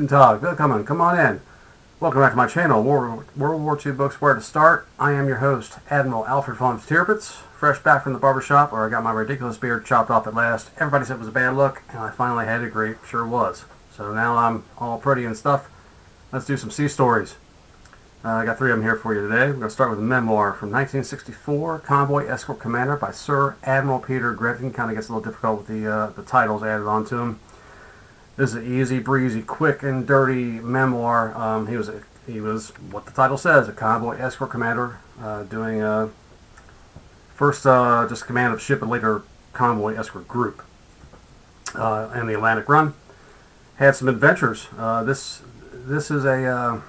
Guten Tag, willkommen, come on in. Welcome back to my channel, World War II Books Where to Start. I am your host, Admiral Alfred von Tirpitz, fresh back from the barbershop where I got my ridiculous beard chopped off at last. Everybody said it was a bad look, and I finally had to agree, sure was. So now I'm all pretty and stuff. Let's do some sea stories. I got 3 of them here for you today. We're going to start with a memoir from 1964, Convoy, Escort Commander by Sir Admiral Peter Gretton. Kind of gets a little difficult with the titles added onto them. This is an easy breezy, quick and dirty memoir. He was what the title says, a convoy escort commander, doing first just command of ship and later convoy escort group in the Atlantic run. Had some adventures. This is a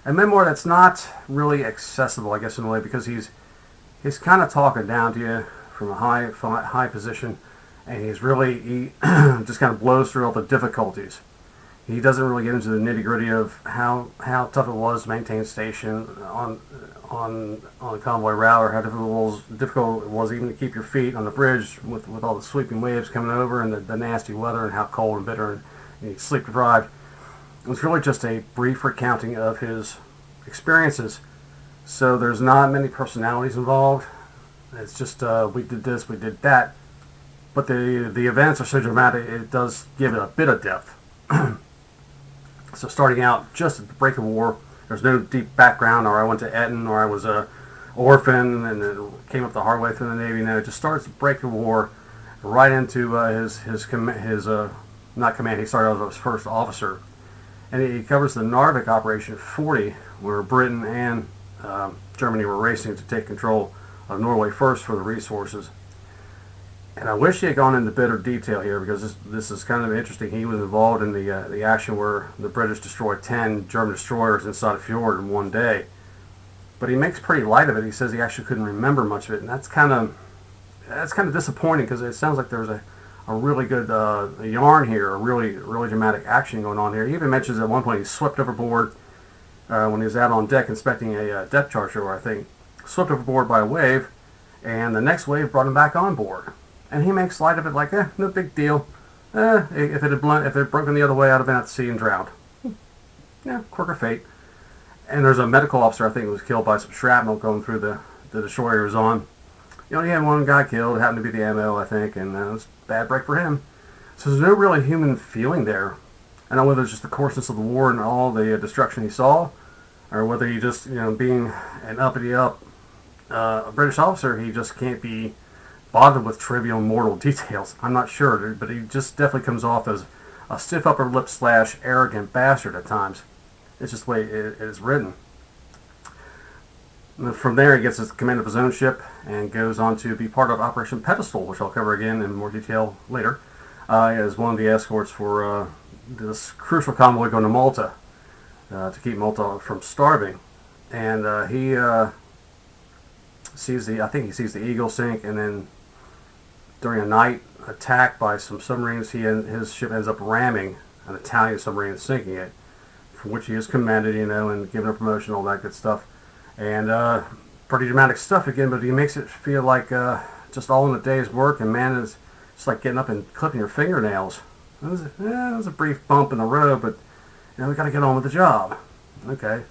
memoir that's not really accessible, I guess, in a way, because he's kind of talking down to you from a high position. And he just kind of blows through all the difficulties. He doesn't really get into the nitty-gritty of how tough it was to maintain station on a convoy route, or how difficult it was even to keep your feet on the bridge with all the sweeping waves coming over and the nasty weather and how cold and bitter and he's sleep deprived. It was really just a brief recounting of his experiences. So there's not many personalities involved. It's just we did this, we did that. But the events are so dramatic, it does give it a bit of depth. So starting out just at the break of war, there's no deep background, or I went to Eton, or I was a orphan and then came up the hard way through the Navy. No, it just starts at the break of war, right into his not command. He started out as first officer, and he covers the Narvik operation at 40, where Britain and Germany were racing to take control of Norway first for the resources. And I wish he had gone into better detail here, because this is kind of interesting. He was involved in the action where the British destroyed 10 German destroyers inside a fjord in one day. But he makes pretty light of it. He says he actually couldn't remember much of it, and that's kind of disappointing, because it sounds like there's a really good yarn here, a really dramatic action going on here. He even mentions at one point he swept overboard when he was out on deck inspecting a depth charger, I think. Swept overboard by a wave, and the next wave brought him back on board. And he makes light of it like, no big deal. If it had broken the other way, I'd have been at sea and drowned. Yeah, quirk of fate. And there's a medical officer, I think, who was killed by some shrapnel going through the destroyer he was on. You only had one guy killed. It happened to be the MO, I think, and it was a bad break for him. So there's no really human feeling there. I don't know whether it's just the coarseness of the war and all the destruction he saw, or whether he just, being an uppity-up British officer, he just can't be bothered with trivial mortal details. I'm not sure, but he just definitely comes off as a stiff upper lip / arrogant bastard at times. It's just the way it is written. And from there, he gets his command of his own ship and goes on to be part of Operation Pedestal, which I'll cover again in more detail later, as one of the escorts for this crucial convoy going to Malta to keep Malta from starving. And he sees the Eagle sink, and then during a night attack by some submarines, his ship ends up ramming an Italian submarine and sinking it, for which he is commended, and given a promotion, all that good stuff. And pretty dramatic stuff again, but he makes it feel like just all in a day's work, and man, it's just like getting up and clipping your fingernails. It was a brief bump in the road, but we got to get on with the job. Okay.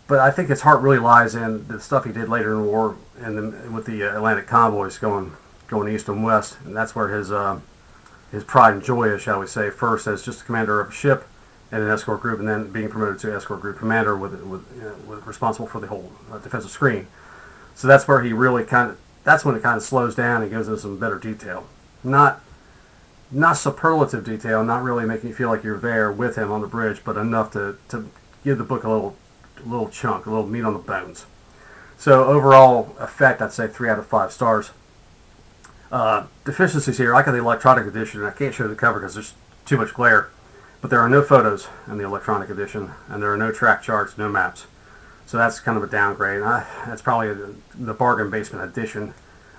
But I think his heart really lies in the stuff he did later in the war, and with the Atlantic convoys going east and west, and that's where his pride and joy is, shall we say. First as just a commander of a ship and an escort group, and then being promoted to escort group commander with responsible for the whole defensive screen. So that's where he really that's when it kind of slows down and goes into some better detail. Not superlative detail, not really making you feel like you're there with him on the bridge, but enough to give the book a little chunk, a little meat on the bones. So overall effect, I'd say 3 out of 5 stars. Deficiencies here, I got the electronic edition, and I can't show the cover because there's too much glare, but there are no photos in the electronic edition, and there are no track charts, no maps. So that's kind of a downgrade. That's probably the bargain basement edition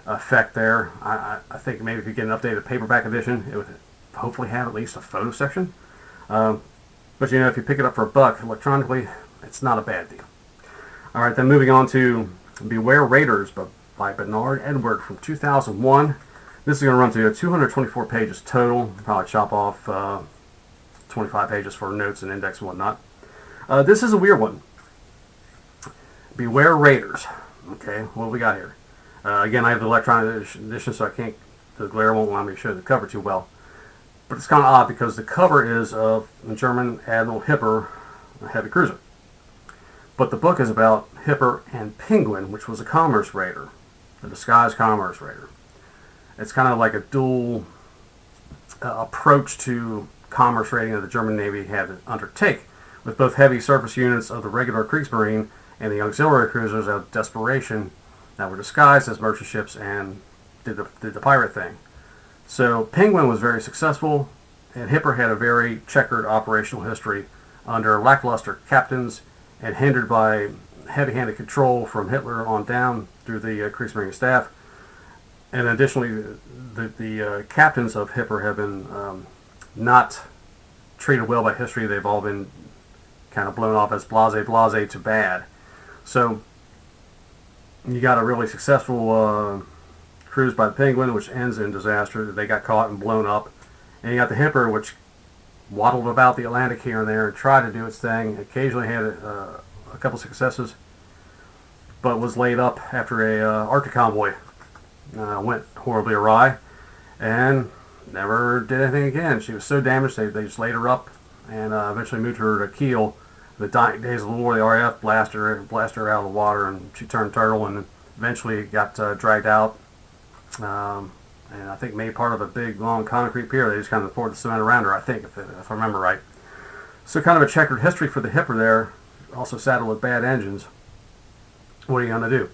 effect there. I think maybe if you get an updated paperback edition, it would hopefully have at least a photo section. But if you pick it up for $1 electronically, it's not a bad deal. All right, then moving on to Beware Raiders by Bernard Edward from 2001. This is going to run to 224 pages total. Probably chop off 25 pages for notes and index and whatnot. This is a weird one. Beware Raiders. Okay, what we got here? Again, I have the electronic edition, so the glare won't allow me to show the cover too well. But it's kind of odd because the cover is of the German Admiral Hipper, a heavy cruiser. But the book is about Hipper and Penguin, which was a commerce raider, a disguised commerce raider. It's kind of like a dual approach to commerce raiding that the German Navy had to undertake, with both heavy surface units of the regular Kriegsmarine and the auxiliary cruisers out of desperation that were disguised as merchant ships and did the pirate thing. So Penguin was very successful, and Hipper had a very checkered operational history under lackluster captains and hindered by heavy-handed control from Hitler on down through the Kriegsmarine staff. And additionally, the captains of Hipper have been not treated well by history. They've all been kind of blown off as blase to bad. So you got a really successful cruise by the Penguin, which ends in disaster. They got caught and blown up. And you got the Hipper, which waddled about the Atlantic here and there and tried to do its thing. Occasionally had a couple successes, but was laid up after a Arctic convoy went horribly awry and never did anything again. She was so damaged they just laid her up and eventually moved her to Kiel. The dying days of the war, the RAF blasted her out of the water, and she turned turtle and eventually got dragged out. And I think made part of a big, long concrete pier. They just kind of poured the cement around her, I think, if I remember right. So kind of a checkered history for the Hipper there, also saddled with bad engines. What are you going to do?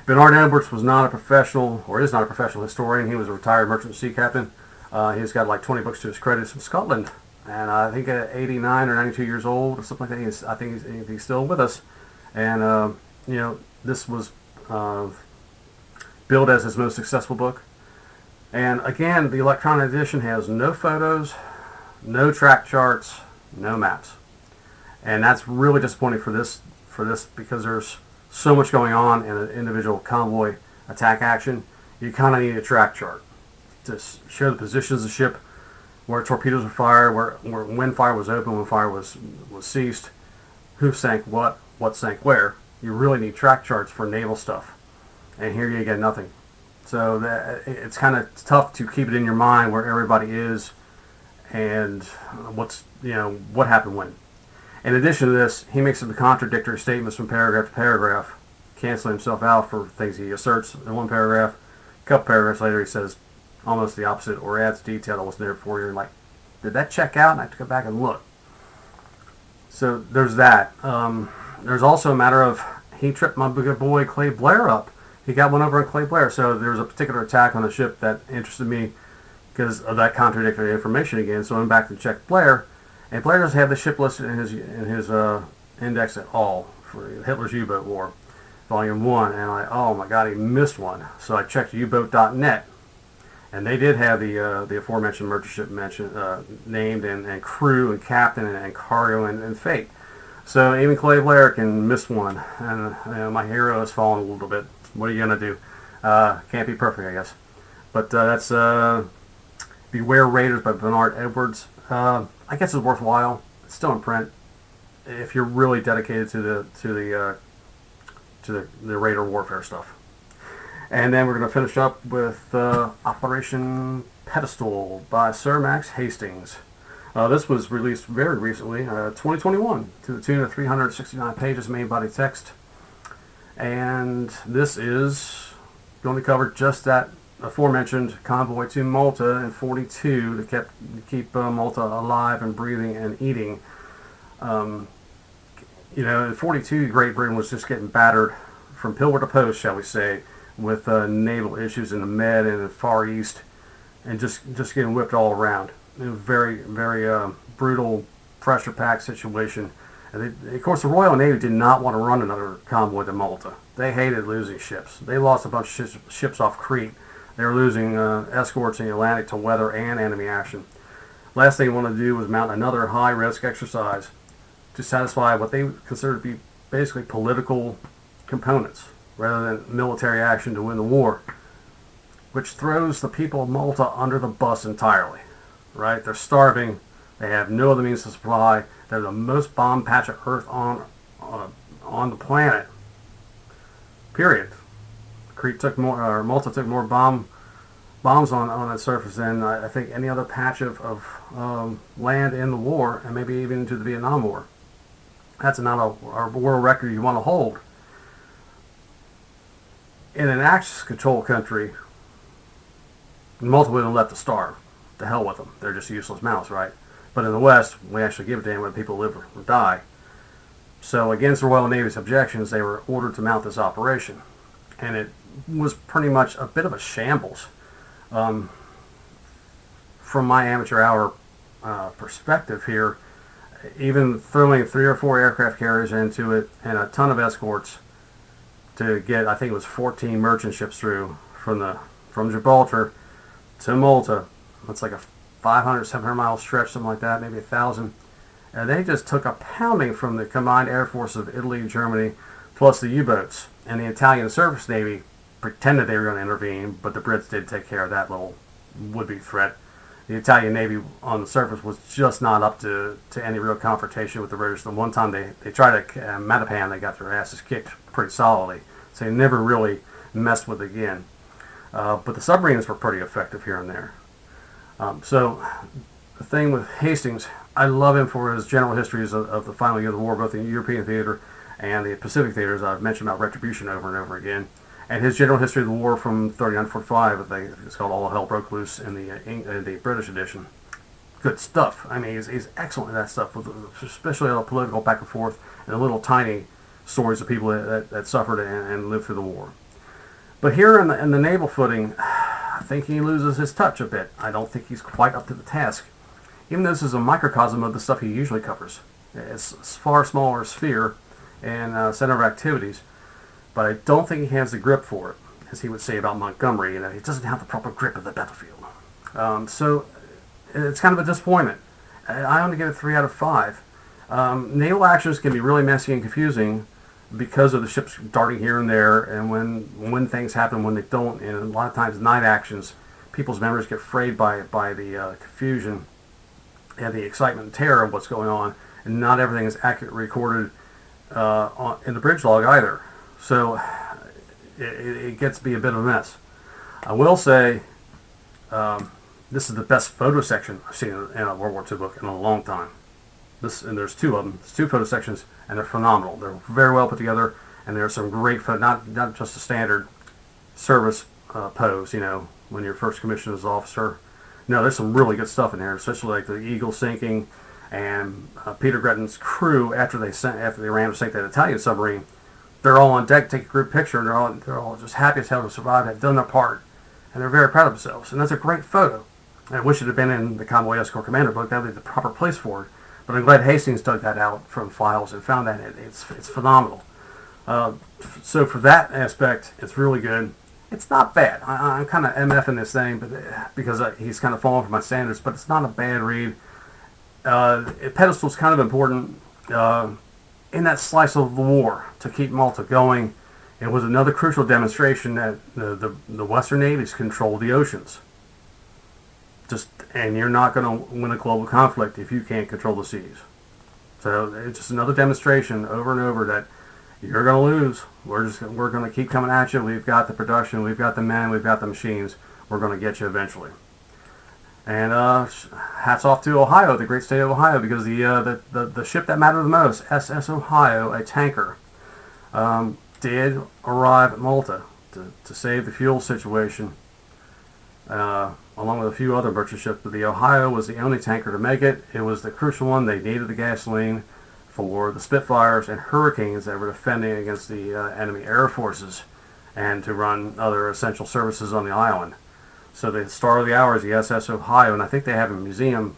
Bernard Edwards was not a professional, or is not a professional historian. He was a retired merchant sea captain. He's got like 20 books to his credit. He's from Scotland. And I think at 89 or 92 years old, or something like that, I think he's still with us. And, this was billed as his most successful book. And again, the electronic edition has no photos, no track charts, no maps. And that's really disappointing for this because there's so much going on in an individual convoy attack action. You kind of need a track chart to show the positions of the ship, where torpedoes were fired, when fire was open, when fire was ceased, who sank what sank where. You really need track charts for naval stuff. And here you get nothing. So it's kind of tough to keep it in your mind where everybody is and what happened when. In addition to this, he makes some contradictory statements from paragraph to paragraph, canceling himself out for things he asserts in one paragraph. A couple paragraphs later, he says almost the opposite or adds detail that wasn't there before. You're like, did that check out? And I have to go back and look. So there's that. There's also a matter of he tripped my good boy Clay Blair up. He got one over on Clay Blair. So there was a particular attack on the ship that interested me because of that contradictory information again. So I went back to check Blair. And Blair doesn't have the ship listed in his index at all for Hitler's U-Boat War, Volume 1. And oh my God, he missed one. So I checked uboat.net. And they did have the aforementioned merchant ship named and crew and captain and cargo and fate. So even Clay Blair can miss one. And my hero has fallen a little bit. What are you going to do? Can't be perfect, I guess. But that's Beware Raiders by Bernard Edwards. I guess it's worthwhile. It's still in print. If you're really dedicated to the Raider warfare stuff. And then we're going to finish up with Operation Pedestal by Sir Max Hastings. This was released very recently, 2021, to the tune of 369 pages, main body text. And this is going to cover just that aforementioned convoy to Malta in 42 to keep Malta alive and breathing and eating. In 42, Great Britain was just getting battered from pillar to post, shall we say, with naval issues in the Med and the Far East, and just getting whipped all around. It was a very, very brutal, pressure-packed situation. And of course, the Royal Navy did not want to run another convoy to Malta. They hated losing ships. They lost a bunch of ships off Crete. They were losing escorts in the Atlantic to weather and enemy action. Last thing they wanted to do was mount another high-risk exercise to satisfy what they considered to be basically political components rather than military action to win the war, which throws the people of Malta under the bus entirely. Right? They're starving. They have no other means of supply. They're the most bombed patch of Earth on the planet. Period. Crete took more, or Malta took more bombs on that surface than I think any other patch of land in the war, and maybe even into the Vietnam War. That's not a world record you want to hold. In an Axis-controlled country, Malta wouldn't let them starve. To hell with them. They're just useless mouths, right? But in the West, we actually give a damn whether people live or die. So against the Royal Navy's objections, they were ordered to mount this operation. And it was pretty much a bit of a shambles. From my amateur hour perspective here, even throwing 3 or 4 aircraft carriers into it and a ton of escorts to get, I think it was 14 merchant ships through from Gibraltar to Malta. It's like a 500, 700 mile stretch, something like that, maybe 1,000. And they just took a pounding from the combined air force of Italy and Germany, plus the U-boats. And the Italian surface navy pretended they were going to intervene, but the Brits did take care of that little would-be threat. The Italian navy on the surface was just not up to any real confrontation with the British. The one time they tried to Matapan, they got their asses kicked pretty solidly. So they never really messed with it again. But the submarines were pretty effective here and there. So the thing with Hastings, I love him for his general histories of the final year of the war, both in the European theater and the Pacific theaters. I've mentioned about Retribution over and over again. And his general history of the war from 39 to 45, it's called All Hell Broke Loose in the British edition. Good stuff. I mean, he's excellent in that stuff, especially the political back and forth and the little tiny stories of people that suffered and lived through the war. But here in the naval footing, I think he loses his touch a bit. I don't think he's quite up to the task. Even though this is a microcosm of the stuff he usually covers. It's a far smaller sphere and center of activities. But I don't think he has the grip for it, as he would say about Montgomery. He doesn't have the proper grip of the battlefield. So it's kind of a disappointment. I only give it 3 out of 5. Naval actions can be really messy and confusing because of the ships darting here and there, and when things happen, when they don't, and a lot of times night actions, people's memories get frayed by the confusion and the excitement and terror of what's going on, and not everything is accurately recorded in the bridge log either. So it gets to be a bit of a mess. I will say this is the best photo section I've seen in a World War II book in a long time. And there's 2 of them. There's 2 photo sections, and they're phenomenal. They're very well put together, and there's some great photos, not just a standard service pose, when you're first commissioned as an officer. No, there's some really good stuff in there, especially like the Eagle sinking and Peter Gretton's crew after they ran to sink that Italian submarine. They're all on deck, take a group picture, and they're all just happy as hell to survive, have done their part, and they're very proud of themselves. And that's a great photo. I wish it had been in the Convoy Escort Commander book. That would be the proper place for it. But I'm glad Hastings dug that out from files and found that it's phenomenal. So for that aspect, it's really good. It's not bad. I'm kind of MFing this thing because he's kind of fallen from my standards, but it's not a bad read. Pedestal's kind of important in that slice of the war to keep Malta going. It was another crucial demonstration that the Western navies control the oceans. And you're not going to win a global conflict if you can't control the seas. So it's just another demonstration over and over that you're going to lose. We're going to keep coming at you. We've got the production, we've got the men, we've got the machines. We're going to get you eventually. And hats off to Ohio, the great state of Ohio, because the ship that mattered the most, SS Ohio, a tanker, did arrive at Malta to save the fuel situation. Along with a few other merchant ships, but the Ohio was the only tanker to make it. It was the crucial one. They needed the gasoline for the Spitfires and Hurricanes that were defending against the enemy air forces and to run other essential services on the island. So the star of the hour is the SS Ohio, and I think they have a museum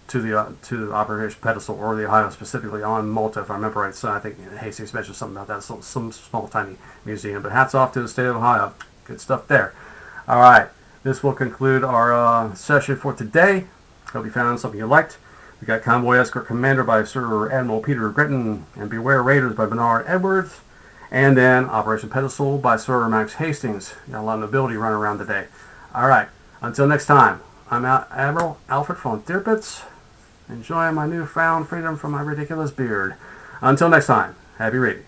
to the Operation Pedestal or the Ohio specifically on Malta, if I remember right. So I think Hastings mentioned something about that, some small tiny museum. But hats off to the state of Ohio. Good stuff there. All right. This will conclude our session for today. Hope you found something you liked. We got Convoy Escort Commander by Sir Admiral Peter Gretton and Beware Raiders by Bernard Edwards. And then Operation Pedestal by Sir Max Hastings. Got a lot of nobility running around today. All right. Until next time, I'm Admiral Alfred von Tirpitz. enjoying my newfound freedom from my ridiculous beard. Until next time, happy reading.